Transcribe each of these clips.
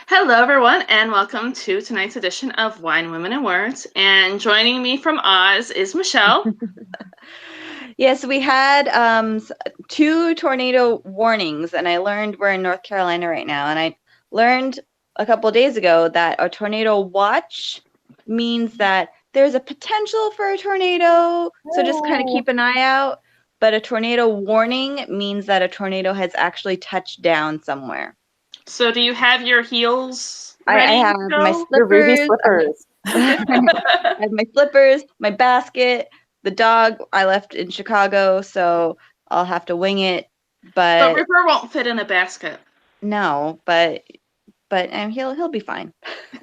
Hello, everyone, and welcome to tonight's edition of Wine, Women, and Words. And joining me from Oz is Michelle. Yes, we had two tornado warnings, and I learned we're in North Carolina right now. And I learned a couple of days ago that a tornado watch means that there's a potential for a tornado, so just kind of Oh, keep an eye out. But a tornado warning means that a tornado has actually touched down somewhere. So, do you have your heels I ready have to my go? your ruby slippers. slippers. I have my slippers, my basket, the dog I left in Chicago, so I'll have to wing it. But But River won't fit in a basket. no, but he'll be fine.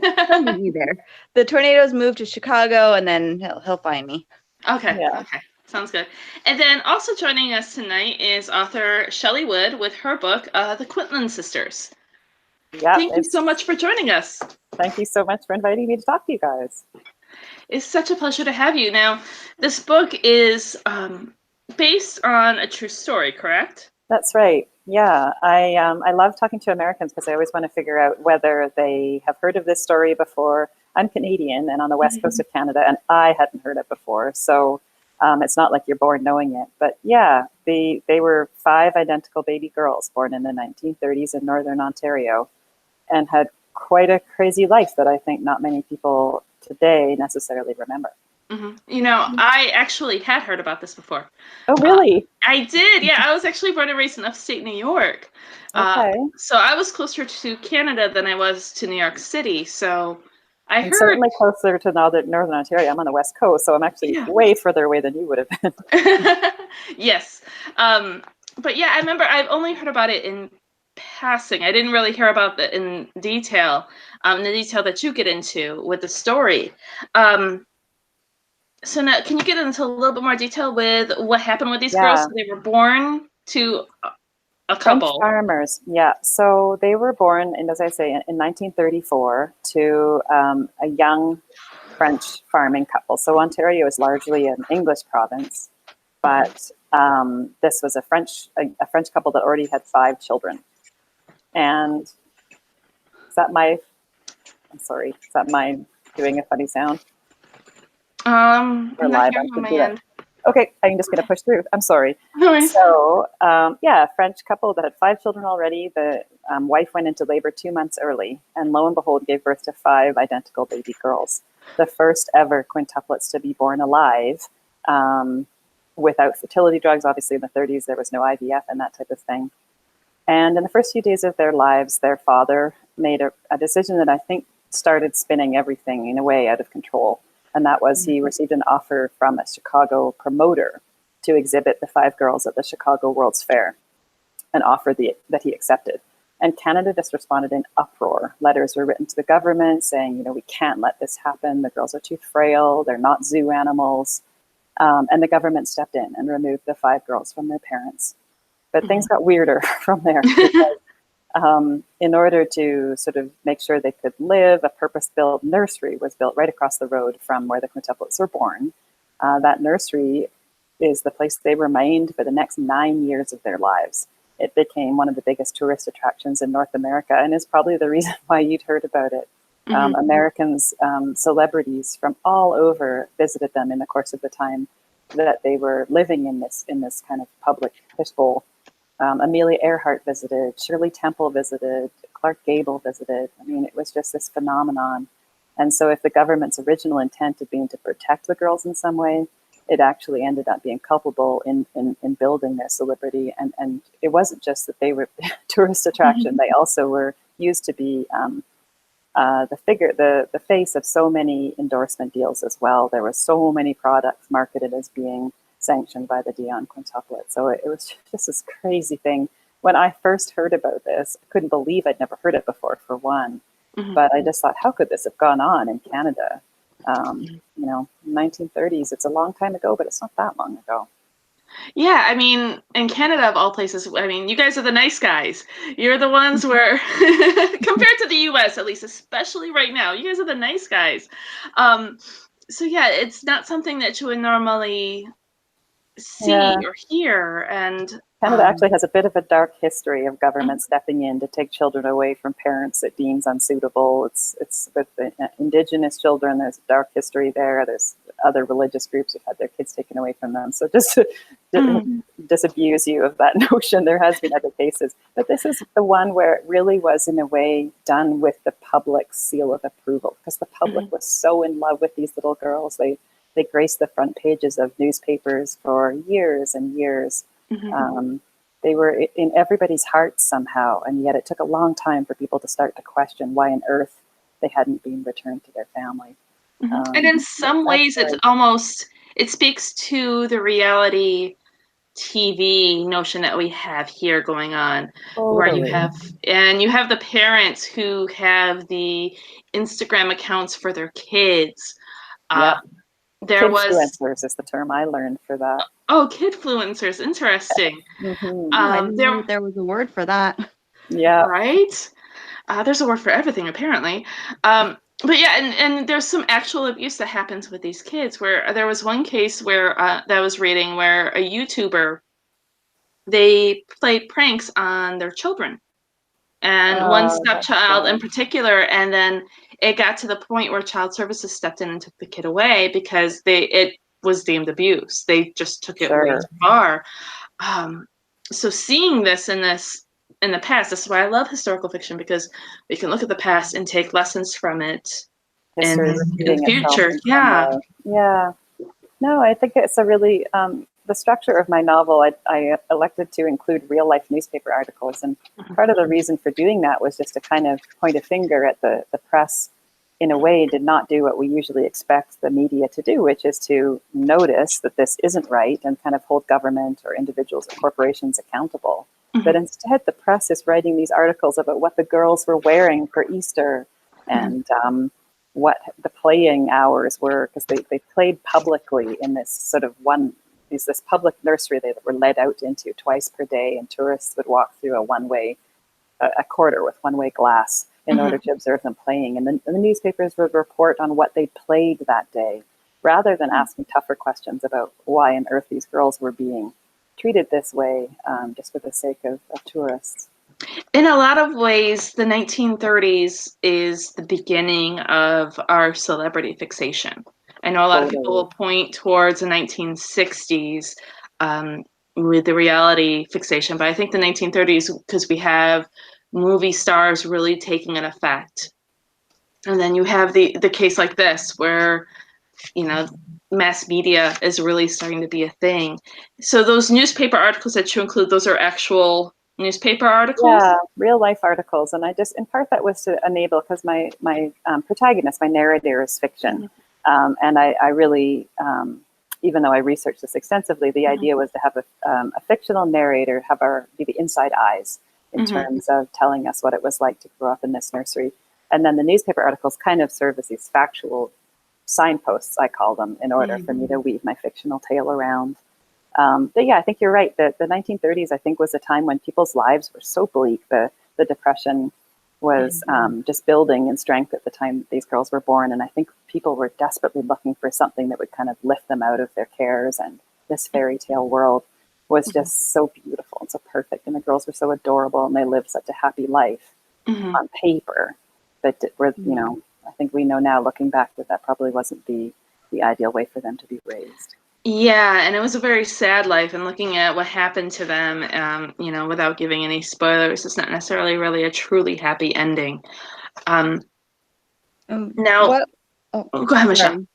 He'll meet me there. The tornadoes moved to Chicago, and then he'll find me. Okay, Yeah. okay. Sounds good. And then also joining us tonight is author Shelley Wood with her book, The Quintland Sisters. Yeah. Thank you so much for joining us. Thank you so much for inviting me to talk to you guys. It's such a pleasure to have you. Now, this book is based on a true story, correct? That's right. Yeah. I love talking to Americans because I always want to figure out whether they have heard of this story before. I'm Canadian and on the west coast of Canada, and I hadn't heard it before. So it's not like you're born knowing it. But yeah, they were five identical baby girls born in the 1930s in Northern Ontario and had quite a crazy life that I think not many people today necessarily remember. Mm-hmm. You know, I actually had heard about this before. Oh, really? I did, yeah. I was actually born and raised in upstate New York. Okay. So I was closer to Canada than I was to New York City. So I I'm heard, certainly closer to Northern Ontario. I'm on the west coast, so I'm actually yeah. way further away than you would have been. Yes. But yeah, I remember I've only heard about it in passing. I didn't really hear about it in detail, the detail that you get into with the story. Um, So now, can you get into a little bit more detail with what happened with these girls? Yeah. So they were born to a French couple. farmers. Yeah. So they were born, and as I say, in 1934 to a young French farming couple. So Ontario is largely an English province, but this was a French couple that already had five children. And is that my? I'm sorry. Is that my doing a funny sound? We're I'm not live. I hearing on should my do that. end. Okay, I'm just going to push through. I'm sorry. No worries. So, yeah, French couple that had five children already. The wife went into labor 2 months early, and lo and behold, gave birth to five identical baby girls. The first ever quintuplets to be born alive without fertility drugs. Obviously, in the 30s, there was no IVF and that type of thing. And in the first few days of their lives, their father made a decision that I think started spinning everything in a way out of control. And that was he received an offer from a Chicago promoter to exhibit the five girls at the Chicago World's Fair, an offer that he accepted. And Canada just responded in uproar. Letters were written to the government saying, you know, we can't let this happen. The girls are too frail. They're not zoo animals. And the government stepped in and removed the five girls from their parents. But things got weirder from there because in order to sort of make sure they could live, a purpose-built nursery was built right across the road from where the quintuplets were born. That nursery is the place they remained for the next 9 years of their lives. It became one of the biggest tourist attractions in North America and is probably the reason why you'd heard about it. Americans, celebrities from all over visited them in the course of the time that they were living in this kind of public fishbowl. Amelia Earhart visited, Shirley Temple visited, Clark Gable visited. I mean, it was just this phenomenon. And so if the government's original intent had been to protect the girls in some way, it actually ended up being culpable in building their celebrity. And it wasn't just that they were tourist attraction, they also were used to be the face of so many endorsement deals as well. There were so many products marketed as being sanctioned by the Dion quintuplet. So it was just this crazy thing. When I first heard about this, I couldn't believe I'd never heard it before, for one. But I just thought, how could this have gone on in Canada? 1930s, it's a long time ago, but it's not that long ago. Yeah, I mean, in Canada of all places, I mean, you guys are the nice guys. You're the ones where, compared to the US at least, especially right now, you guys are the nice guys. So yeah, it's not something that you would normally see Yeah. or hear. And Canada actually has a bit of a dark history of government stepping in to take children away from parents it deems unsuitable. It's with the Indigenous children, there's a dark history there. There's other religious groups who've had their kids taken away from them. So just to disabuse you of that notion, there has been other cases. But this is the one where it really was, in a way, done with the public seal of approval, because the public was so in love with these little girls. They graced the front pages of newspapers for years and years. They were in everybody's hearts somehow, and yet it took a long time for people to start to question why on earth they hadn't been returned to their family. And in some ways, it speaks to the reality TV notion that we have here going on, where you have the parents who have the Instagram accounts for their kids. Kidfluencers is the term I learned for that. Oh, kidfluencers, interesting. I didn't know there was a word for that. Yeah. Right? There's a word for everything, apparently. But yeah, and there's some actual abuse that happens with these kids, where there was one case where that I was reading where a YouTuber, they played pranks on their children. And one stepchild in particular, and then it got to the point where child services stepped in and took the kid away because it was deemed abuse. They just took it way too far. So seeing this in the past, this is why I love historical fiction, because we can look at the past and take lessons from it in the future. Yeah. No, I think it's a really the structure of my novel, I elected to include real life newspaper articles. And part of the reason for doing that was just to kind of point a finger at the press, in a way, did not do what we usually expect the media to do, which is to notice that this isn't right and kind of hold government or individuals or corporations accountable. But instead, the press is writing these articles about what the girls were wearing for Easter and what the playing hours were, because they played publicly in this sort of this public nursery they were led out into twice per day, and tourists would walk through a corridor with one-way glass in order to observe them playing. And then the newspapers would report on what they played that day, rather than asking tougher questions about why on earth these girls were being treated this way, just for the sake of tourists. In a lot of ways, the 1930s is the beginning of our celebrity fixation. I know a lot of people will point towards the 1960s with the reality fixation, but I think the 1930s, because we have movie stars really taking an effect. And then you have the case like this, where, mass media is really starting to be a thing. So those newspaper articles that you include, those are actual newspaper articles? Yeah, real life articles. And in part that was to enable, because my protagonist, my narrator, is fiction. And I really, even though I researched this extensively, the idea was to have a fictional narrator be the inside eyes in terms of telling us what it was like to grow up in this nursery. And then the newspaper articles kind of serve as these factual signposts, I call them, in order for me to weave my fictional tale around. But yeah, I think you're right. The 1930s, I think, was a time when people's lives were so bleak. The Depression was just building in strength at the time these girls were born. And I think people were desperately looking for something that would kind of lift them out of their cares. And this fairy tale world was just so beautiful and so perfect. And the girls were so adorable, and they lived such a happy life on paper. But I think we know now, looking back, that probably wasn't the ideal way for them to be raised. Yeah, and it was a very sad life, and looking at what happened to them, without giving any spoilers, it's not necessarily really a truly happy ending. Now, go ahead, Michele.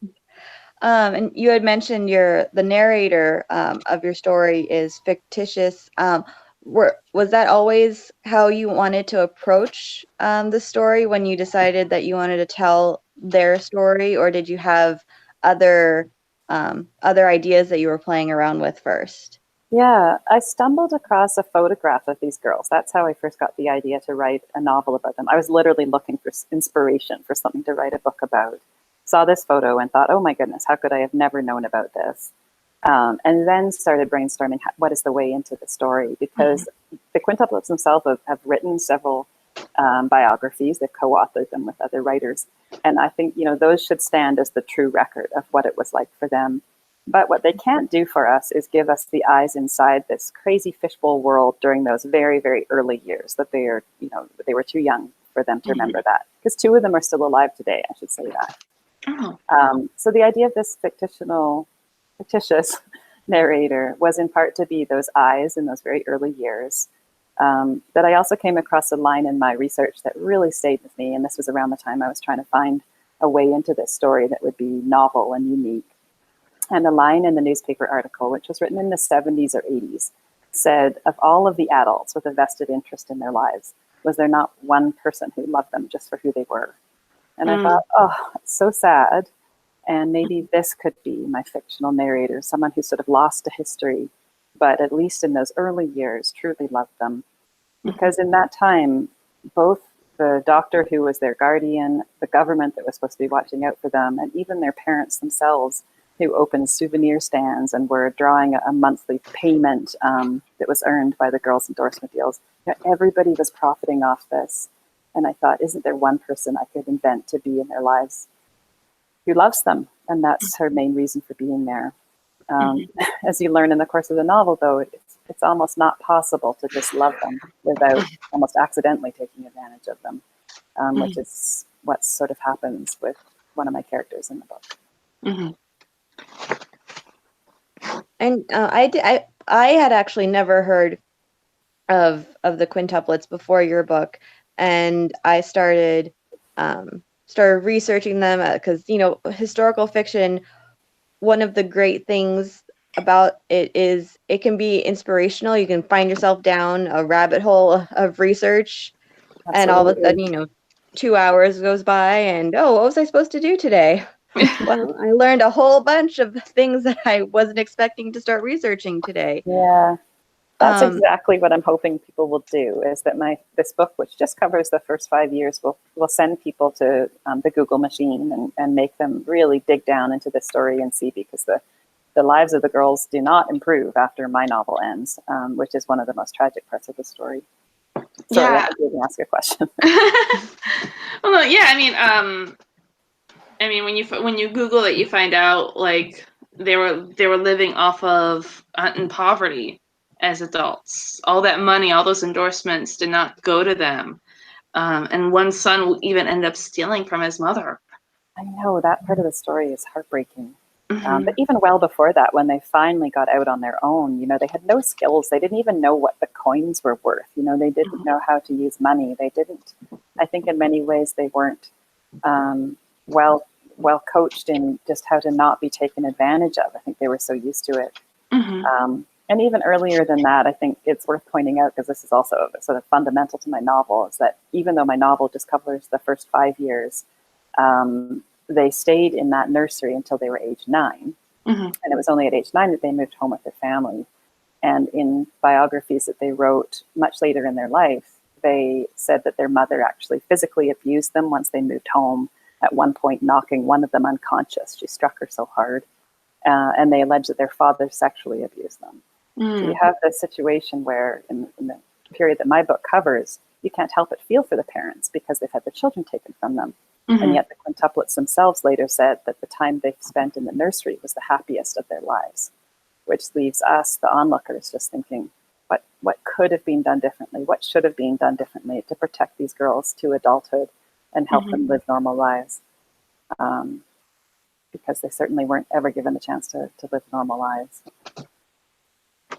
And you had mentioned the narrator of your story is fictitious. Was that always how you wanted to approach the story when you decided that you wanted to tell their story, or did you have other ideas that you were playing around with first? Yeah, I stumbled across a photograph of these girls. That's how I first got the idea to write a novel about them. I was literally looking for inspiration for something to write a book about. Saw this photo and thought, oh my goodness, how could I have never known about this? And then started brainstorming what is the way into the story, because the quintuplets themselves have written several biographies. They've co-authored them with other writers. And I think, those should stand as the true record of what it was like for them. But what they can't do for us is give us the eyes inside this crazy fishbowl world during those very, very early years that they are, they were too young for them to remember that. Because 2 of them are still alive today, I should say that. Oh. So the idea of this fictitious narrator was in part to be those eyes in those very early years. But I also came across a line in my research that really stayed with me. And this was around the time I was trying to find a way into this story that would be novel and unique. And a line in the newspaper article, which was written in the 70s or 80s, said, of all of the adults with a vested interest in their lives, was there not one person who loved them just for who they were? And I thought, oh, it's so sad. And maybe this could be my fictional narrator, someone who sort of lost to history, but at least in those early years, truly loved them. Because in that time, both the doctor who was their guardian, the government that was supposed to be watching out for them, and even their parents themselves, who opened souvenir stands and were drawing a monthly payment that was earned by the girls' endorsement deals. Everybody was profiting off this. And I thought, isn't there one person I could invent to be in their lives who loves them? And that's her main reason for being there. As you learn in the course of the novel, though, it's almost not possible to just love them without almost accidentally taking advantage of them, which is what sort of happens with one of my characters in the book. And I had actually never heard of the quintuplets before your book, and I started researching them because historical fiction. One of the great things about it is it can be inspirational. You can find yourself down a rabbit hole of research, and all of a sudden, 2 hours goes by, and what was I supposed to do today? Well, I learned a whole bunch of things that I wasn't expecting to start researching today. Yeah, that's exactly what I'm hoping people will do, is that this book, which just covers the first 5 years, will send people to the Google machine and make them really dig down into this story and see, because the lives of the girls do not improve after my novel ends, which is one of the most tragic parts of the story. Sorry, I didn't ask a question. Well, no, yeah, I mean, when you Google it, you find out like they were living off of in poverty as adults. All that money, all those endorsements did not go to them, and one son even ended up stealing from his mother. I know that part of the story is heartbreaking. But even well before that, when they finally got out on their own, they had no skills. They didn't even know what the coins were worth. They didn't know how to use money. They didn't. I think in many ways they weren't well coached in just how to not be taken advantage of. I think they were so used to it. And even earlier than that, I think it's worth pointing out, because this is also sort of fundamental to my novel, is that even though my novel just covers the first 5 years, they stayed in that nursery until they were age 9. And it was only at age 9 that they moved home with their family. And in biographies that they wrote much later in their life, they said that their mother actually physically abused them once they moved home, at one point knocking one of them unconscious. She struck her so hard. And they alleged that their father sexually abused them. So you have this situation where in the period that my book covers, you can't help but feel for the parents because they've had the children taken from them. And yet the quintuplets themselves later said that the time they spent in the nursery was the happiest of their lives, which leaves us, the onlookers, just thinking, what could have been done differently? What should have been done differently to protect these girls to adulthood and help them live normal lives? Because they certainly weren't ever given the chance to live normal lives.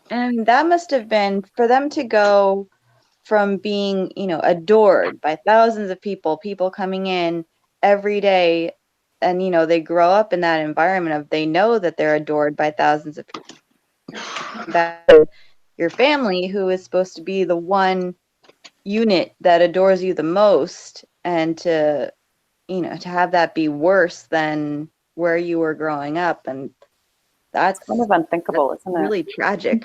And that must have been, for them to go from being, adored by thousands of people coming in every day, and, they grow up in that environment of, they know that they're adored by thousands of people. That your family, who is supposed to be the one unit that adores you the most, and to have that be worse than where you were growing up. And that's kind of unthinkable, isn't it? Really tragic.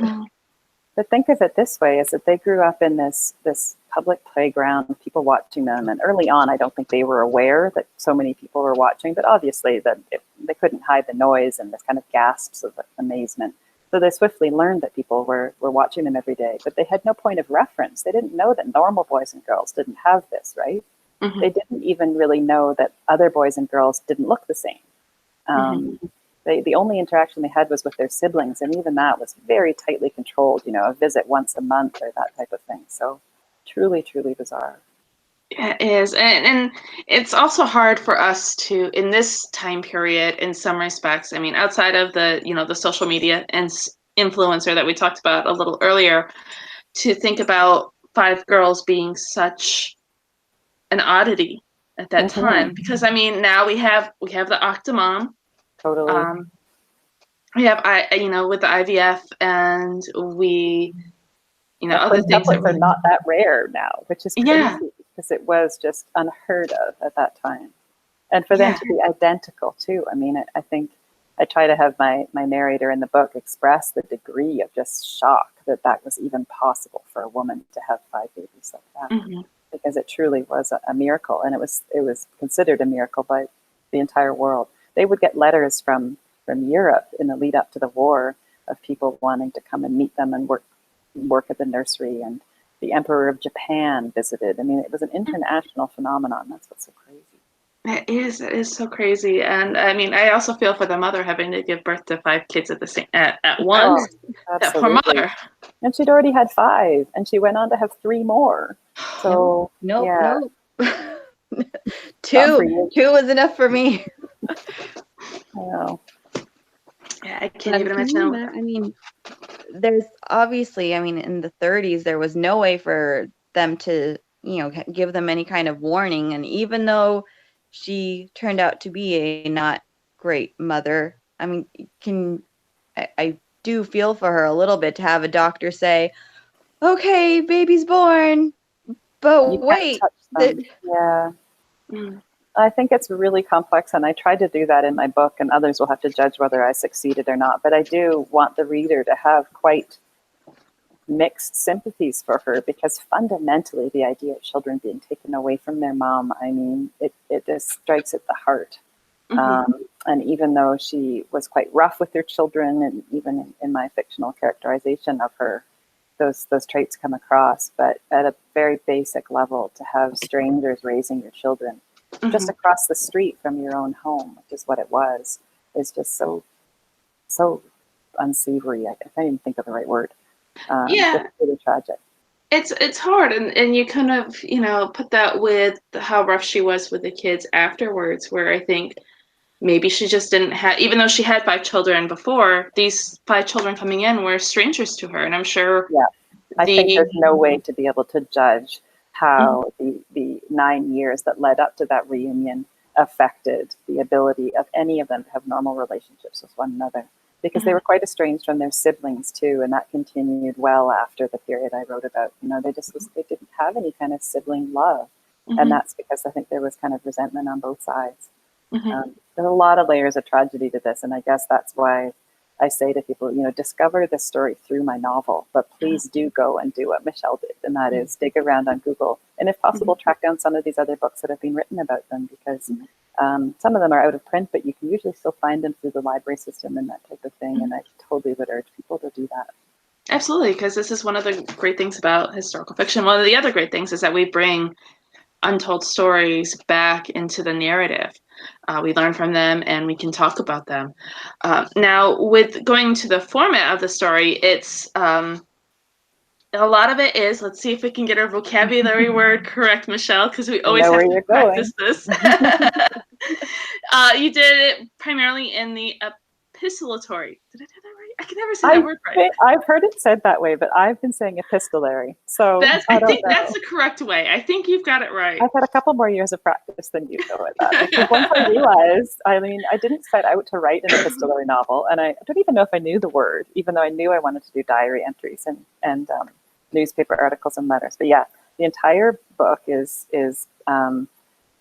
But think of it this way, is that they grew up in this public playground, people watching them. And early on, I don't think they were aware that so many people were watching, but obviously they couldn't hide the noise and this kind of gasps of amazement. So they swiftly learned that people were watching them every day, but they had no point of reference. They didn't know that normal boys and girls didn't have this, right? They didn't even really know that other boys and girls didn't look the same. the only interaction they had was with their siblings, and even that was very tightly controlled, a visit once a month or that type of thing. So truly, truly bizarre. It is. And it's also hard for us to, in this time period, in some respects, I mean, outside of the social media and influencer that we talked about a little earlier, to think about five girls being such an oddity at that time. Because, I mean, now we have the Octomom. Totally. We have, with the IVF, and we, other things quintuplets are not that rare now, which is crazy because it was just unheard of at that time. And for them to be identical too. I mean, I think I try to have my narrator in the book express the degree of just shock that was even possible for a woman to have 5 babies like that, because it truly was a miracle, and it was considered a miracle by the entire world. They would get letters from Europe in the lead up to the war of people wanting to come and meet them and work at the nursery, and the Emperor of Japan visited. I mean, it was an international phenomenon. That's what's so crazy. It is so crazy. And I mean, I also feel for the mother having to give birth to 5 kids at once. Oh, that poor mother. And she'd already had 5, and she went on to have 3 more. So nope. 2 was enough for me. I know. Yeah, I can't even imagine. I mean, there's obviously, I mean, in the 30s, there was no way for them to, give them any kind of warning. And even though she turned out to be a not great mother, I mean, I do feel for her a little bit to have a doctor say, okay, baby's born, but wait. I think it's really complex, and I tried to do that in my book, and others will have to judge whether I succeeded or not. But I do want the reader to have quite mixed sympathies for her, because fundamentally the idea of children being taken away from their mom, I mean, it just strikes at the heart. And even though she was quite rough with her children, and even in my fictional characterization of her, those traits come across. But at a very basic level, to have strangers raising your children just across the street from your own home, which is what it was, is just so unsavory. I can't even think of the right word. It's really tragic. It's hard, and you kind of put that with how rough she was with the kids afterwards, where I think maybe she just didn't have, even though she had 5 children before, these 5 children coming in were strangers to her, and I'm sure. Yeah, I think there's no way to be able to judge how the 9 years that led up to that reunion affected the ability of any of them to have normal relationships with one another, because they were quite estranged from their siblings too, and that continued well after the period I wrote about. They didn't have any kind of sibling love, and that's because I think there was kind of resentment on both sides. There's a lot of layers of tragedy to this, and I guess that's why I say to people, discover this story through my novel, but please do go and do what Michele did, and that is dig around on Google, and if possible, track down some of these other books that have been written about them, because some of them are out of print, but you can usually still find them through the library system and that type of thing, and I totally would urge people to do that. Absolutely, because this is one of the great things about historical fiction. One of the other great things is that we bring untold stories back into the narrative. We learn from them, and we can talk about them. Now, with going to the format of the story, it's a lot of it is, let's see if we can get our vocabulary word correct, Michele, because we always have to practice this. You did it primarily in the epistolatory. Did I do that right? I can never say that word right. I've heard it said that way, but I've been saying epistolary. So I think that's the correct way. I think you've got it right. I've had a couple more years of practice than you know at that. Because once I realized, I didn't set out to write an epistolary novel, and I don't even know if I knew the word, even though I knew I wanted to do diary entries and newspaper articles and letters. But yeah, the entire book is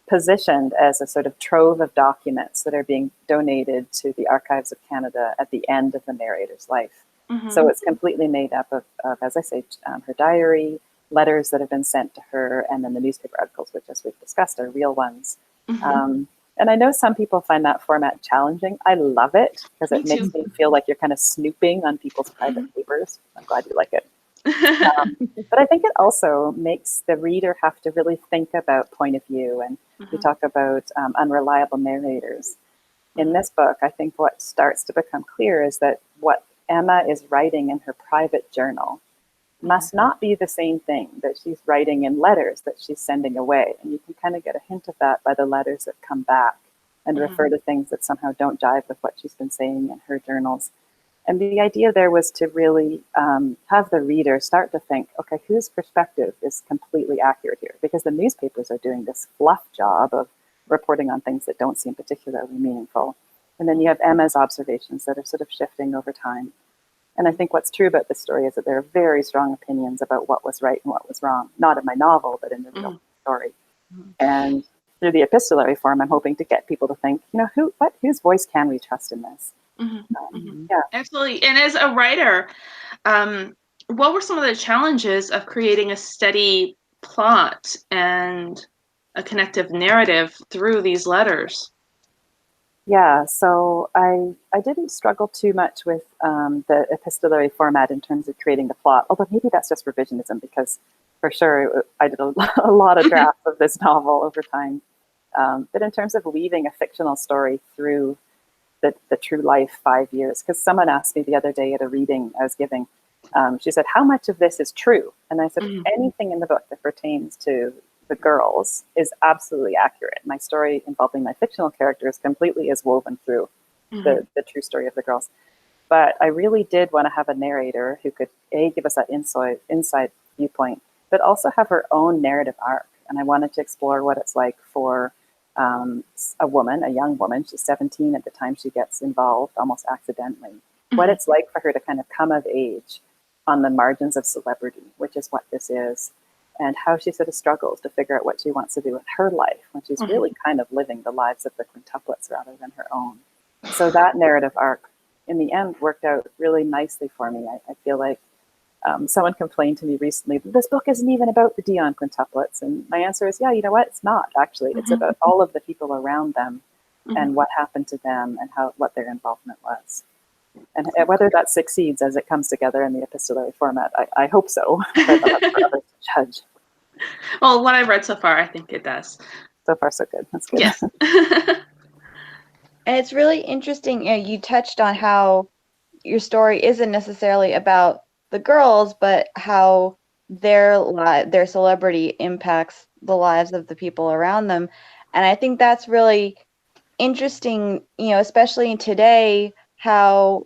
positioned as a sort of trove of documents that are being donated to the Archives of Canada at the end of the narrator's life. So it's completely made up of as I say, her diary, letters that have been sent to her, and then the newspaper articles, which, as we've discussed, are real ones. And I know some people find that format challenging. I love it, because it makes me feel like you're kind of snooping on people's private papers. I'm glad you like it. But I think it also makes the reader have to really think about point of view, and we talk about unreliable narrators. In this book, I think what starts to become clear is that what Emma is writing in her private journal must not be the same thing that she's writing in letters that she's sending away. And you can kind of get a hint of that by the letters that come back and refer to things that somehow don't jive with what she's been saying in her journals. And the idea there was to really have the reader start to think, okay, whose perspective is completely accurate here? Because the newspapers are doing this fluff job of reporting on things that don't seem particularly meaningful. And then you have Emma's observations that are sort of shifting over time. And I think what's true about this story is that there are very strong opinions about what was right and what was wrong, not in my novel, but in the real story. And through the epistolary form, I'm hoping to get people to think, whose voice can we trust in this? Yeah, absolutely. And as a writer, what were some of the challenges of creating a steady plot and a connective narrative through these letters? Yeah, so I didn't struggle too much with the epistolary format in terms of creating the plot, although maybe that's just revisionism, because for sure I did a lot of drafts of this novel over time. But in terms of weaving a fictional story through the true life 5 years, because someone asked me the other day at a reading I was giving, she said, how much of this is true? And I said, anything in the book that pertains to the girls is absolutely accurate. My story involving my fictional characters completely is woven through the true story of the girls. But I really did want to have a narrator who could, give us that inside viewpoint, but also have her own narrative arc. And I wanted to explore what it's like for a young woman, she's 17 at the time she gets involved almost accidentally, what it's like for her to kind of come of age on the margins of celebrity, which is what this is, and how she sort of struggles to figure out what she wants to do with her life when she's really kind of living the lives of the quintuplets rather than her own. So that narrative arc in the end worked out really nicely for me. I feel like someone complained to me recently, this book isn't even about the Dion quintuplets. And my answer is, yeah, you know what? It's not actually. It's about all of the people around them and what happened to them and what their involvement was. And whether that succeeds as it comes together in the epistolary format, I hope so. But that's for others to judge. Well, what I've read so far, I think it does. So far, so good. That's good. Yes. And it's really interesting. You touched on how your story isn't necessarily about the girls, but how their celebrity impacts the lives of the people around them. And I think that's really interesting, especially today, how,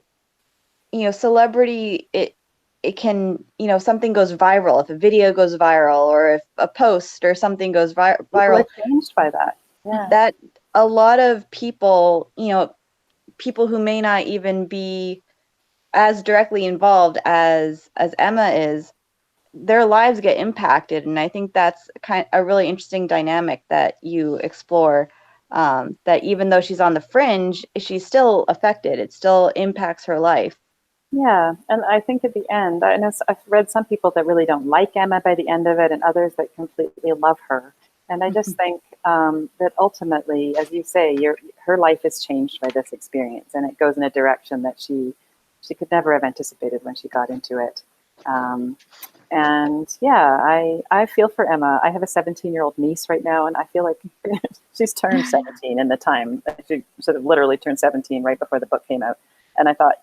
celebrity, it can, something goes viral, if a video goes viral or if a post or something goes viral. People are changed by that. Yeah. That a lot of people, people who may not even be as directly involved as Emma is, their lives get impacted. And I think that's a really interesting dynamic that you explore, that even though she's on the fringe, she's still affected. It still impacts her life. Yeah, and I think at the end, I know I've read some people that really don't like Emma by the end of it and others that completely love her. And I just think that ultimately, as you say, her life is changed by this experience, and it goes in a direction that she could never have anticipated when she got into it. And yeah, I feel for Emma. I have a 17-year-old niece right now, and I feel like she's turned 17 in the time. She sort of literally turned 17 right before the book came out. And I thought,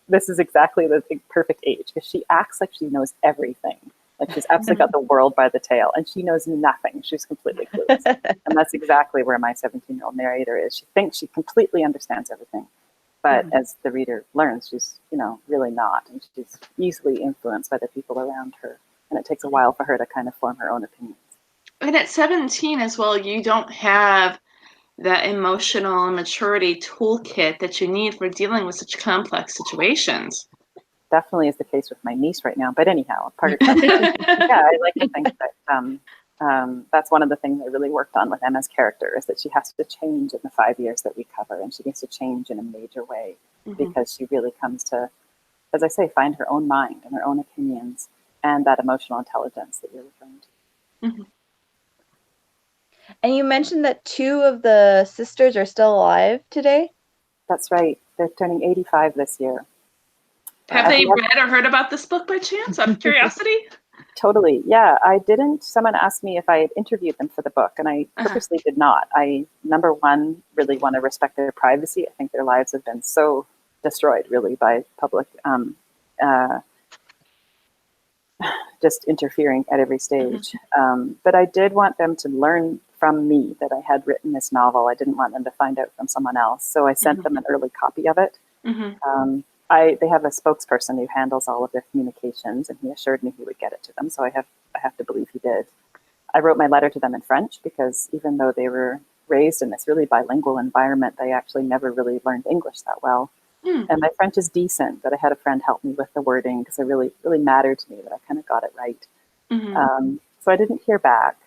this is exactly the perfect age, because she acts like she knows everything. Like she's absolutely got the world by the tail, and she knows nothing. She's completely clueless. And that's exactly where my 17-year-old narrator is. She thinks she completely understands everything. But as the reader learns, she's, really not. And she's easily influenced by the people around her. And it takes a while for her to kind of form her own opinions. And at 17 as well, you don't have that emotional maturity toolkit that you need for dealing with such complex situations. Definitely is the case with my niece right now. But anyhow, part of I like to think that that's one of the things I really worked on with Emma's character, is that she has to change in the 5 years that we cover, and she needs to change in a major way because she really comes to, as I say, find her own mind and her own opinions and that emotional intelligence that you're referring to. And you mentioned that 2 of the sisters are still alive today? That's right. They're turning 85 this year. Have they read or heard about this book by chance, out of curiosity? Totally. Yeah, I didn't. Someone asked me if I had interviewed them for the book, and I purposely did not. I, number one, really want to respect their privacy. I think their lives have been so destroyed, really, by public just interfering at every stage. But I did want them to learn from me that I had written this novel. I didn't want them to find out from someone else. So I sent them an early copy of it. They have a spokesperson who handles all of their communications, and he assured me he would get it to them. So I have to believe he did. I wrote my letter to them in French because even though they were raised in this really bilingual environment, they actually never really learned English that well. And my French is decent, but I had a friend help me with the wording because it really, really mattered to me that I kind of got it right. So I didn't hear back.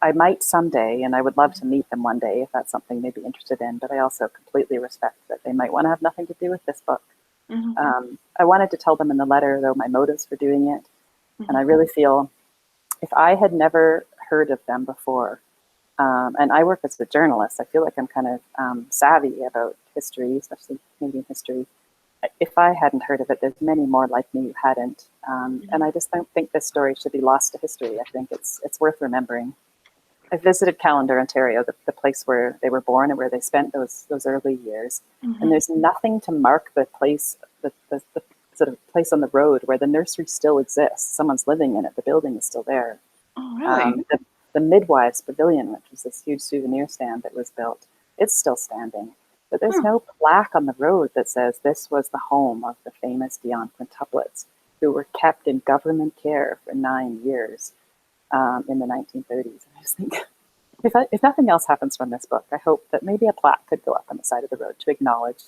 I might someday, and I would love to meet them one day if that's something they'd be interested in, but I also completely respect that they might want to have nothing to do with this book. I wanted to tell them in the letter, though, my motives for doing it. And I really feel if I had never heard of them before, and I work as a journalist, I feel like I'm kind of savvy about history, especially Canadian history. If I hadn't heard of it, there's many more like me who hadn't. And I just don't think this story should be lost to history. I think it's worth remembering. I visited Callander, Ontario, the place where they were born and where they spent those early years. And there's nothing to mark the place, the sort of place on the road where the nursery still exists. Someone's living in it. The building is still there. Oh, really? The Midwives Pavilion, which was this huge souvenir stand that was built, it's still standing. But there's no plaque on the road that says this was the home of the famous Dion quintuplets, who were kept in government care for 9 years in the 1930s. And I just think, if nothing else happens from this book, I hope that maybe a plaque could go up on the side of the road to acknowledge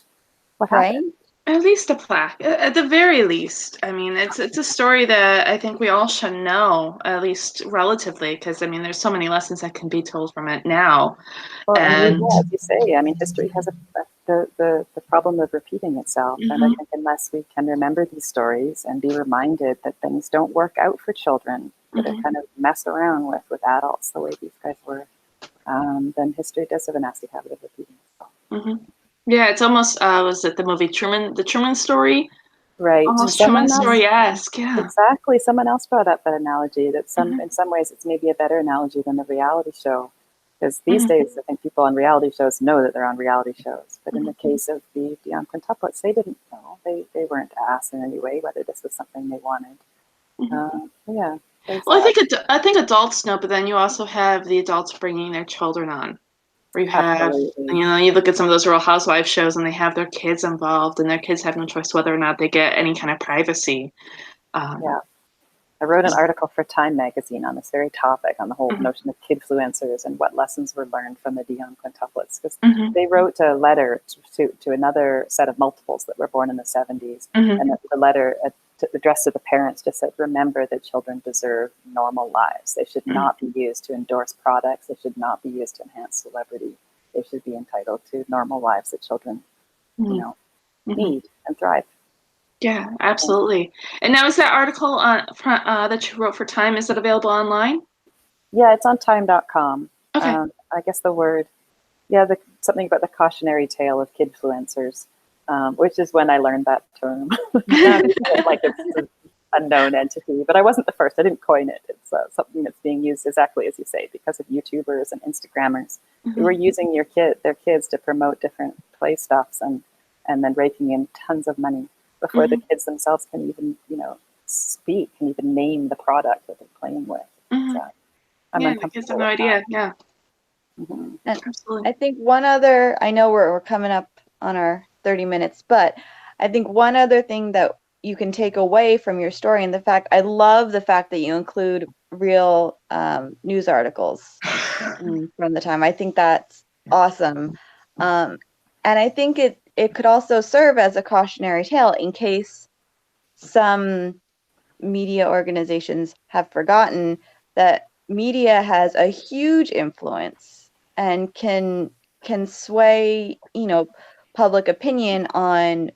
what happened. At least a plaque, at the very least. I mean, it's a story that I think we all should know, at least relatively, because I mean, there's so many lessons that can be told from it now. Well, and as you say, I mean, history has the problem of repeating itself, and I think unless we can remember these stories and be reminded that things don't work out for children, that they kind of mess around with adults the way these guys were, then history does have a nasty habit of repeating itself. Yeah, it's almost was it the movie Truman, the Truman Story? Right. Almost Truman Story-esque, yeah. Exactly. Someone else brought up that analogy that in some ways it's maybe a better analogy than the reality show. Because these days, I think people on reality shows know that they're on reality shows. But in the case of the Dion quintuplets, they didn't know. They weren't asked in any way whether this was something they wanted. Yeah. Well, I think adults know, but then you also have the adults bringing their children on. Where you have, you look at some of those Real Housewives shows and they have their kids involved and their kids have no choice whether or not they get any kind of privacy. Yeah. I wrote an article for Time magazine on this very topic, on the whole notion of kidfluencers and what lessons were learned from the Dion quintuplets. Because they wrote a letter to another set of multiples that were born in the 70s. And the letter addressed to the parents just said, remember that children deserve normal lives. They should not be used to endorse products. They should not be used to enhance celebrity. They should be entitled to normal lives that children, need and thrive. Yeah, absolutely. And now, is that article that you wrote for Time, is it available online? Yeah, it's on time.com. Okay. I guess something about the cautionary tale of kidfluencers, which is when I learned that term. Like it's an unknown entity, but I wasn't the first. I didn't coin it. It's something that's being used exactly as you say, because of YouTubers and Instagrammers who are using their kids to promote different play stuffs and then raking in tons of money before the kids themselves can even, speak, can even name the product that they're playing with. So the kids have no idea. Yeah. Absolutely. I think one other, I know we're coming up on our 30 minutes, but I think one other thing that you can take away from your story, and I love the fact that you include real news articles from the time. I think that's awesome. And I think it could also serve as a cautionary tale in case some media organizations have forgotten that media has a huge influence and can sway, public opinion on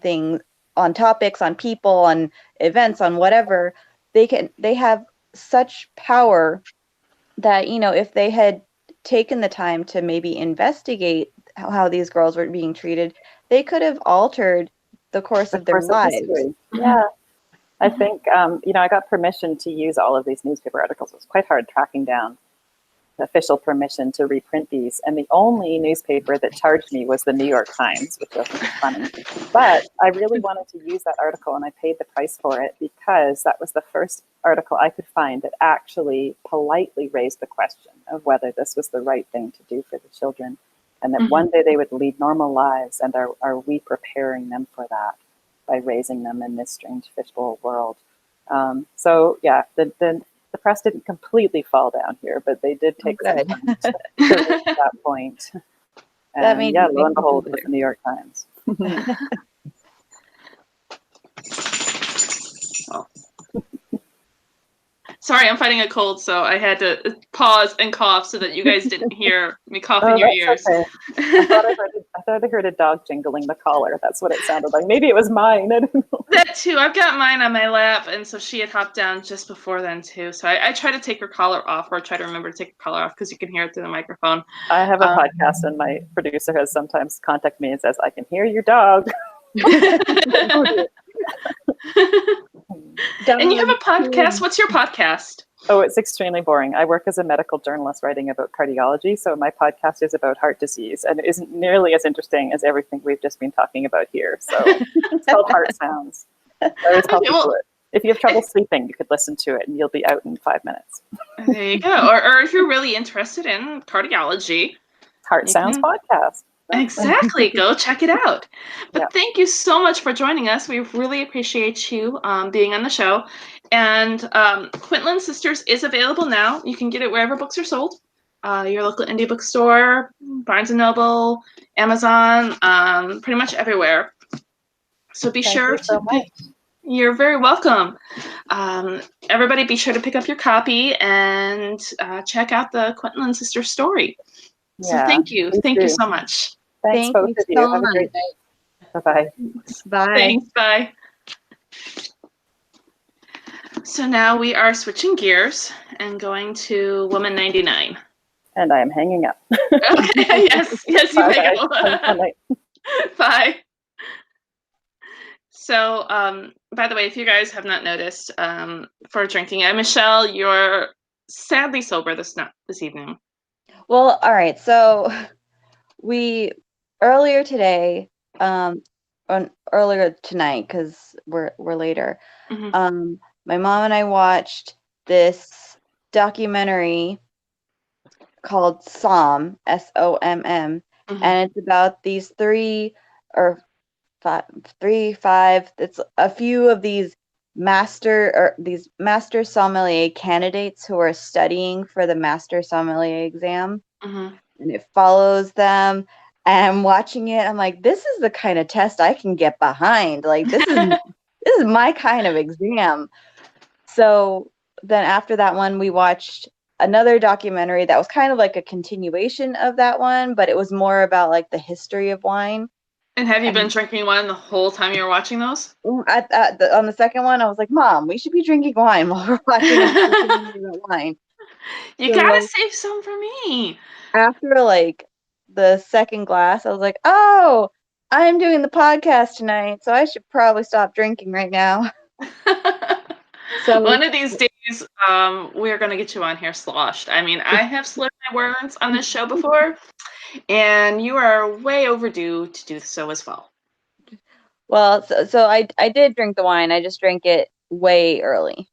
things, on topics, on people, on events, on whatever. They have such power that, if they had taken the time to maybe investigate how these girls were being treated, they could have altered the course of their lives. Yeah. I think, I got permission to use all of these newspaper articles. It was quite hard tracking down the official permission to reprint these. And the only newspaper that charged me was the New York Times, which was funny. But I really wanted to use that article, and I paid the price for it because that was the first article I could find that actually politely raised the question of whether this was the right thing to do for the children, and that one day they would lead normal lives, and are we preparing them for that by raising them in this strange fishbowl world? The press didn't completely fall down here, but they did take some time to reach that point. And That made lo and behold, it was the New York Times. Sorry, I'm fighting a cold, so I had to pause and cough so that you guys didn't hear me cough in your ears. Okay. I thought I heard a dog jingling the collar. That's what it sounded like. Maybe it was mine. I don't know. That too. I've got mine on my lap, and so she had hopped down just before then too. So I try to take her collar off, or I try to remember to take her collar off because you can hear it through the microphone. I have a podcast, and my producer has sometimes contacted me and says, "I can hear your dog." And you have a podcast. What's your podcast? Oh, it's extremely boring. I work as a medical journalist writing about cardiology, so my podcast is about heart disease, and it isn't nearly as interesting as everything we've just been talking about here. So it's called Heart Sounds. I always tell people if you have trouble sleeping, you could listen to it, and you'll be out in 5 minutes. There you go. Or if you're really interested in cardiology, Heart Sounds podcast. Exactly. Go check it out. But Thank you so much for joining us. We really appreciate you being on the show. And Quintland Sisters is available now. You can get it wherever books are sold. Your local indie bookstore, Barnes & Noble, Amazon, pretty much everywhere. So be sure to You're very welcome. Everybody be sure to pick up your copy and check out the Quintland Sisters story. So thank you. Thank you so much. Thanks, both of you. Have a great night. Bye-bye. Bye. Thanks. Bye. So now we are switching gears and going to Woman 99. And I am hanging up. Okay. Yes, you may go. Bye. So, by the way, if you guys have not noticed, for drinking, Michele, you're sadly sober this evening. Well, all right. So we earlier today, earlier tonight, because we're later. My mom and I watched this documentary called SOMM, SOMM, and it's about these five. It's a few of these master sommelier candidates who are studying for the master sommelier exam, and it follows them. And I'm watching it. I'm like, this is the kind of test I can get behind. Like, this is my kind of exam. So then after that one, we watched another documentary that was kind of like a continuation of that one, but it was more about like the history of wine. And have you been drinking wine the whole time you were watching those? On the second one, I was like, Mom, we should be drinking wine while we're watching wine. You gotta save some for me. After like the second glass, I was like, oh, I'm doing the podcast tonight, so I should probably stop drinking right now. So one of these days, we're gonna get you on here sloshed. I mean, I have slurred my words on this show before, and you are way overdue to do so as well. Well, so I did drink the wine. I just drank it way early.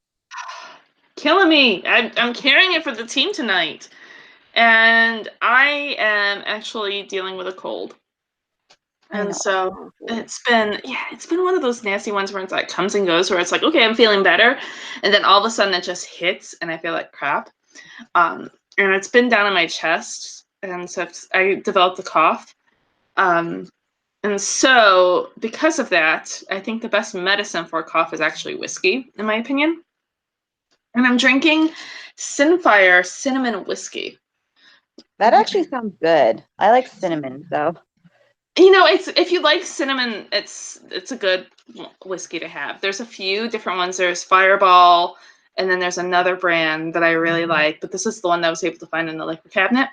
Killing me. I'm carrying it for the team tonight, and I am actually dealing with a cold. And so it's been one of those nasty ones where it's like comes and goes, where it's like, okay, I'm feeling better, and then all of a sudden it just hits and I feel like crap. And it's been down in my chest, and so I developed a cough. And so because of that, I think the best medicine for a cough is actually whiskey, in my opinion. And I'm drinking Sinfire cinnamon whiskey. That actually sounds good. I like cinnamon, so. You know, if you like cinnamon, it's a good whiskey to have. There's a few different ones. There's Fireball, and then there's another brand that I really like, but this is the one that I was able to find in the liquor cabinet.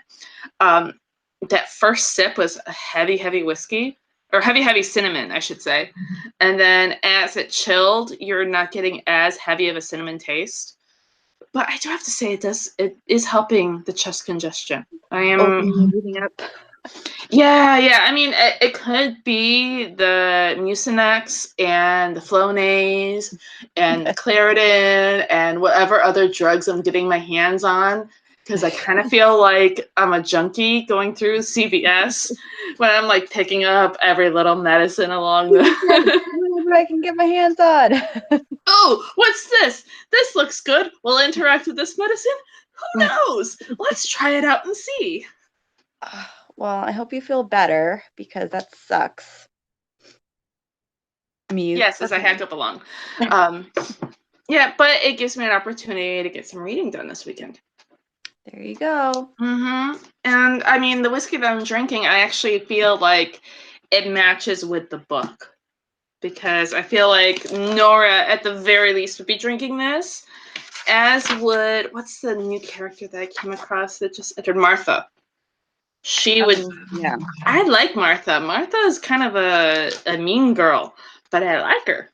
That first sip was a heavy, heavy whiskey, or heavy cinnamon, I should say. And then as it chilled, you're not getting as heavy of a cinnamon taste. But I do have to say it is helping the chest congestion. I am Opening everything up. yeah. I mean, it could be the Mucinex and the Flonase and the Claritin and whatever other drugs I'm getting my hands on, because I kind of feel like I'm a junkie going through CVS when I'm like picking up every little medicine along the. Whatever I can get my hands on. Oh, what's this? This looks good. Will it interact with this medicine? Who knows? Let's try it out and see. Well, I hope you feel better because that sucks. Mute. Yes, as I hiccup along. Yeah, but it gives me an opportunity to get some reading done this weekend. There you go. And I mean, the whiskey that I'm drinking, I actually feel like it matches with the book. Because I feel like Nora, at the very least, would be drinking this, as would, what's the new character that I came across that just entered? Martha. She would, Yeah. I like Martha. Martha is kind of a mean girl, but I like her.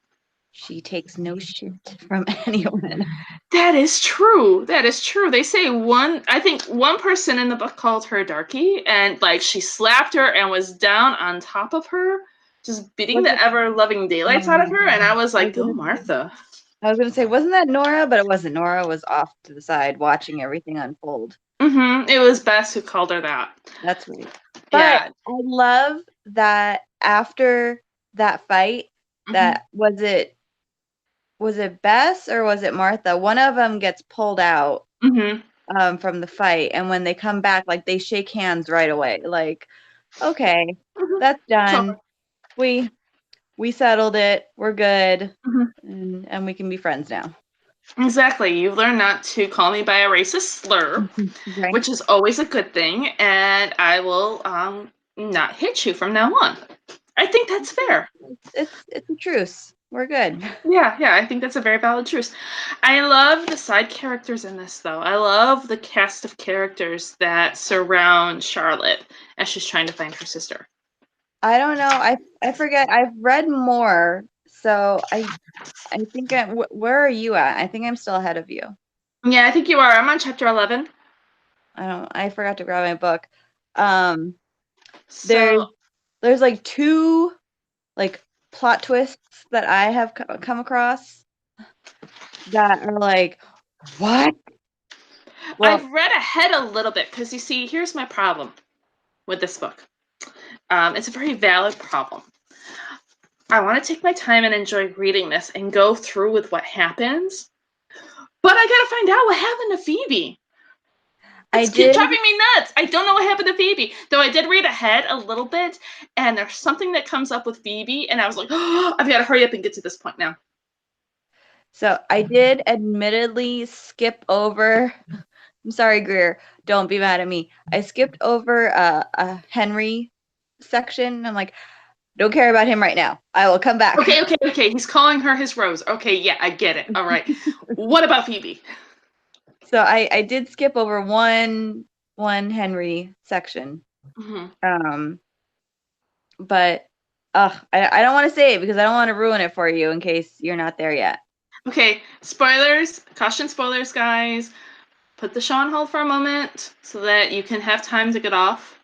She takes no shit from anyone. That is true. That is true. They say I think one person in the book called her darky, and like she slapped her and was down on top of her, just beating the ever-loving daylights out of her, and I was like, go Martha. I was going to say, wasn't that Nora? But it wasn't. Nora was off to the side watching everything unfold. It was Bess who called her that. That's right. But yeah. I love that after that fight, that was it Bess or was it Martha? One of them gets pulled out from the fight, and when they come back, like they shake hands right away. Like, okay, that's done. We settled it. We're good, and we can be friends now. Exactly. You've learned not to call me by a racist slur, right, which is always a good thing, and I will not hit you from now on. I think that's fair. It's a truce. We're good. Yeah, I think that's a very valid truce. I love the side characters in this, though. I love the cast of characters that surround Charlotte as she's trying to find her sister. I don't know. I forget. I've read more, so I think where are you at? I think I'm still ahead of you. Yeah, I think you are. I'm on chapter 11. I forgot to grab my book. There's like 2 like plot twists that I have come across that are like, what? Well, I've read ahead a little bit because you see, here's my problem with this book. It's a very valid problem. I want to take my time and enjoy reading this and go through with what happens, but I gotta find out what happened to Phoebe. It's driving me nuts. I don't know what happened to Phoebe, though I did read ahead a little bit, and there's something that comes up with Phoebe, and I was like, oh, I've got to hurry up and get to this point now. So I did admittedly skip over. I'm sorry, Greer. Don't be mad at me. I skipped over a Henry section. I'm like, don't care about him right now. I will come back. Okay. He's calling her his rose. Okay, yeah, I get it. All right. What about Phoebe? So I did skip over one Henry section. But I don't want to say it because I don't want to ruin it for you in case you're not there yet. Okay, spoilers. Caution spoilers, guys. Put the show on hold for a moment so that you can have time to get off.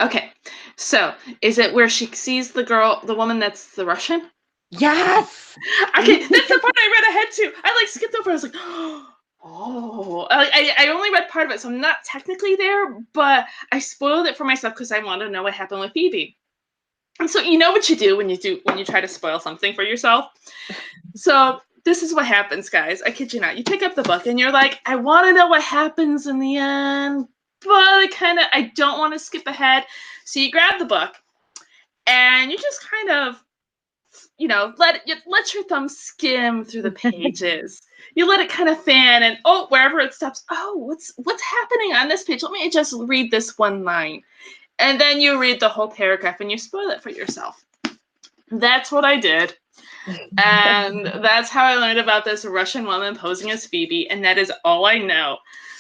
Okay, so is it where she sees the woman that's the Russian? Yes! Okay, that's the part I read ahead to. I like skipped over. I was like, oh. I only read part of it, so I'm not technically there, but I spoiled it for myself because I want to know what happened with Phoebe. And so you know what you do when you try to spoil something for yourself. So this is what happens, guys. I kid you not. You pick up the book and you're like, I want to know what happens in the end, but I don't want to skip ahead. So you grab the book and you just kind of, let your thumb skim through the pages. You let it kind of fan, and wherever it stops, what's happening on this page? Let me just read this one line. And then you read the whole paragraph and you spoil it for yourself. That's what I did. And that's how I learned about this Russian woman posing as Phoebe, and that is all I know.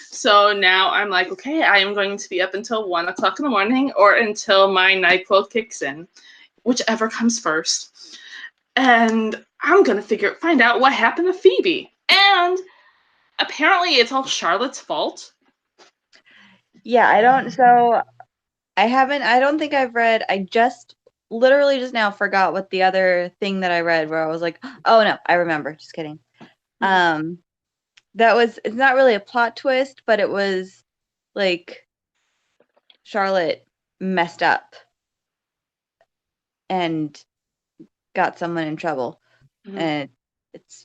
So now I'm like, okay, I am going to be up until 1 o'clock in the morning or until my NyQuil kicks in, whichever comes first. And I'm going to find out what happened to Phoebe. And apparently it's all Charlotte's fault. Yeah, I don't think I've read, I just literally just now forgot what the other thing that I read where I was like, oh no, I remember. Just kidding. It's not really a plot twist, but it was like Charlotte messed up and got someone in trouble. And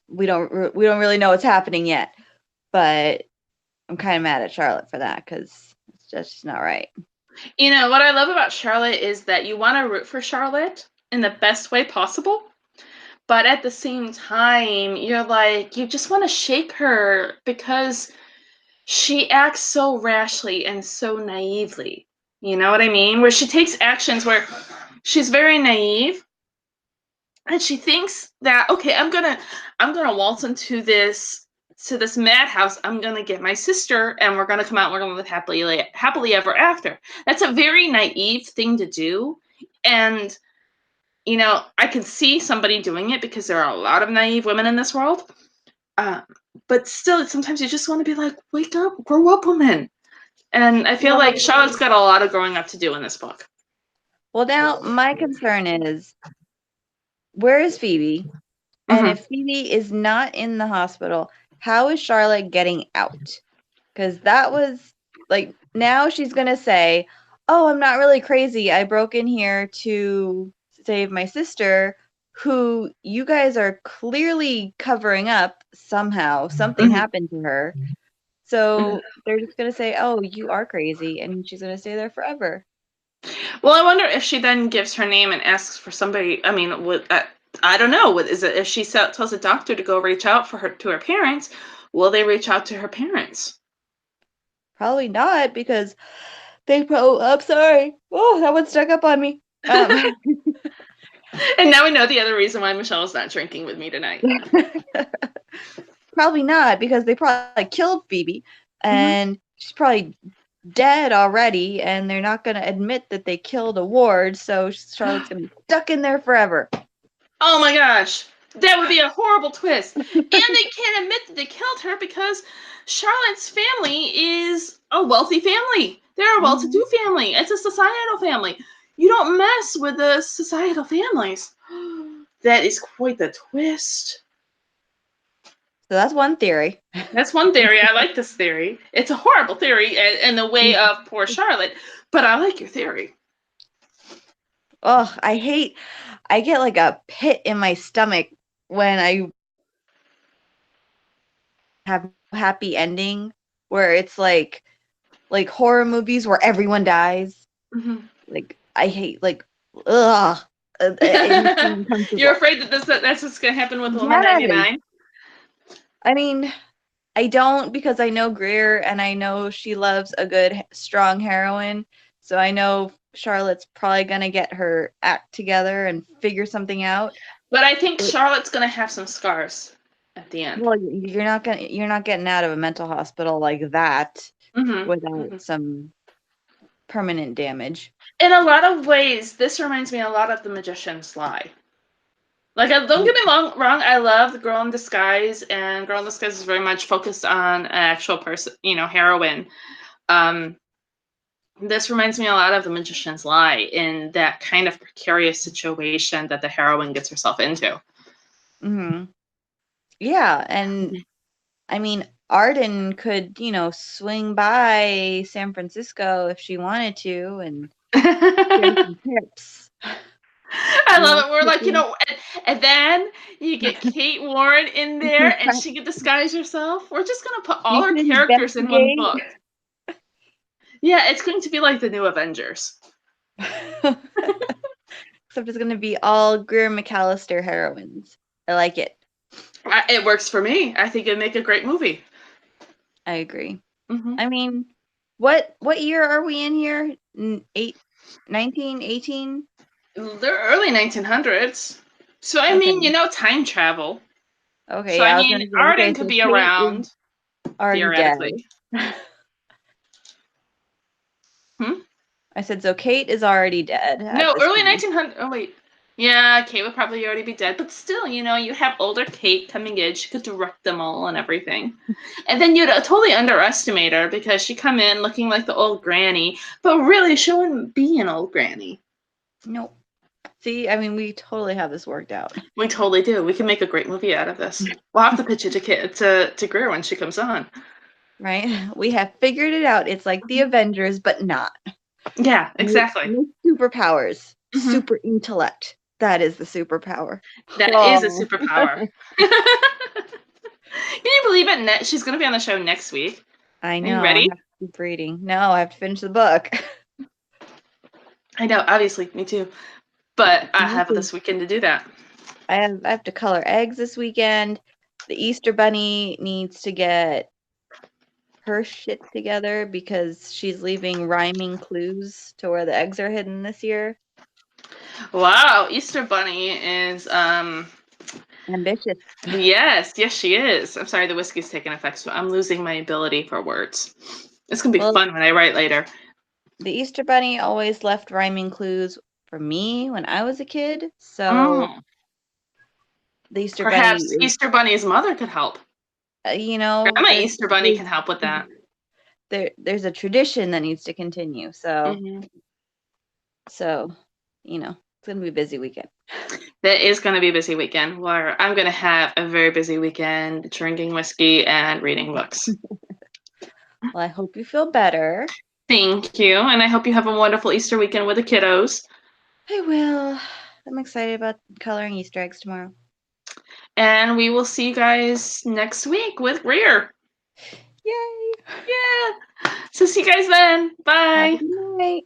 we don't really know what's happening yet, but I'm kind of mad at Charlotte for that because it's just not right. You know, what I love about Charlotte is that you want to root for Charlotte in the best way possible. But at the same time, you're like, you just want to shake her because she acts so rashly and so naively. You know what I mean? Where she takes actions where she's very naive and she thinks that, okay, I'm gonna waltz into this madhouse. I'm gonna get my sister and we're gonna come out and we're gonna live happily ever after. That's a very naive thing to do. And you know, I can see somebody doing it because there are a lot of naive women in this world. But still, sometimes you just want to be like, wake up, grow up, woman. And I feel like Charlotte's got a lot of growing up to do in this book. Well, now my concern is, where is Phoebe? And if Phoebe is not in the hospital, how is Charlotte getting out? Because that was like, now she's going to say, oh, I'm not really crazy. I broke in here to save my sister, who you guys are clearly covering up somehow. Something happened to her. So they're just going to say, oh, you are crazy. And she's going to stay there forever. Well, I wonder if she then gives her name and asks for somebody. I mean, I don't know. Is it if she tells a doctor to go reach out for her to her parents? Will they reach out to her parents? Probably not, because I'm sorry. Oh, that one stuck up on me. And now we know the other reason why Michelle's not drinking with me tonight. Probably not, because they probably killed Phoebe, and she's probably dead already, and they're not going to admit that they killed a ward, so Charlotte's going to be stuck in there forever. Oh my gosh. That would be a horrible twist. And they can't admit that they killed her because Charlotte's family is a wealthy family. They're a well-to-do family. It's a societal family. You don't mess with the societal families. That is quite the twist. So that's one theory. That's one theory. I like this theory. It's a horrible theory in the way of poor Charlotte, but I like your theory. Oh, I get like a pit in my stomach when I have a happy ending where it's like horror movies where everyone dies. Like, I hate, like, ugh. You're afraid that that's what's going to happen with Woman 99? I mean, I don't, because I know Greer and I know she loves a good, strong heroine. So I know Charlotte's probably going to get her act together and figure something out. But I think Charlotte's going to have some scars at the end. Well, you're not getting out of a mental hospital like that without some permanent damage. In a lot of ways, this reminds me a lot of The Magician's Lie. Like, don't get me wrong, I love The Girl in Disguise, and Girl in Disguise is very much focused on an actual person, heroine. This reminds me a lot of The Magician's Lie in that kind of precarious situation that the heroine gets herself into. Yeah, and I mean, Arden could, swing by San Francisco if she wanted to and give some tips. I love it. We're like, and then you get Kate Warren in there and she can disguise herself. We're just going to put all our characters in one book. Yeah, it's going to be like the new Avengers. Except it's going to be all Greer McAllister heroines. I like it. It works for me. I think it'd make a great movie. I agree. I mean, what year are we in here? 1918? They're early 1900s. So, I mean, time travel. Okay, so, I mean, Arden could be around, theoretically. I said, so Kate is already dead. at No, this early point. 1900. Oh wait, yeah, Kate would probably already be dead, but still, you have older Kate coming in. She could direct them all and everything, and then you'd totally underestimate her because she come in looking like the old granny, but really she wouldn't be an old granny. Nope. See, I mean, we totally have this worked out. We totally do. We can make a great movie out of this. We'll have to pitch it to Greer when she comes on. Right? We have figured it out. It's like the Avengers, but not. Yeah, exactly. No superpowers. Mhm. Super intellect. That is the superpower. That is a superpower. Can you believe it? She's going to be on the show next week. I Are know. you ready? I have to keep reading. No, I have to finish the book. I know, obviously, me too. But I Me have too. this weekend to do that. I have to color eggs this weekend. The Easter Bunny needs to get her shit together because she's leaving rhyming clues to where the eggs are hidden this year. Wow, Easter Bunny is Ambitious. yes, she is. I'm sorry, the whiskey's taking effect, so I'm losing my ability for words. It's gonna be fun when I write later. The Easter Bunny always left rhyming clues for me when I was a kid, so the Easter Perhaps Bunny is, Easter Bunny's mother could help. Grandma Easter Bunny can help with that. There's a tradition that needs to continue. So, it's gonna be a busy weekend. That is going to be a busy weekend where I'm going to have a very busy weekend drinking whiskey and reading books. Well, I hope you feel better. Thank you. And I hope you have a wonderful Easter weekend with the kiddos. I will. I'm excited about coloring Easter eggs tomorrow. And we will see you guys next week with Greer. Yay! Yeah. So see you guys then. Bye. Have a good night.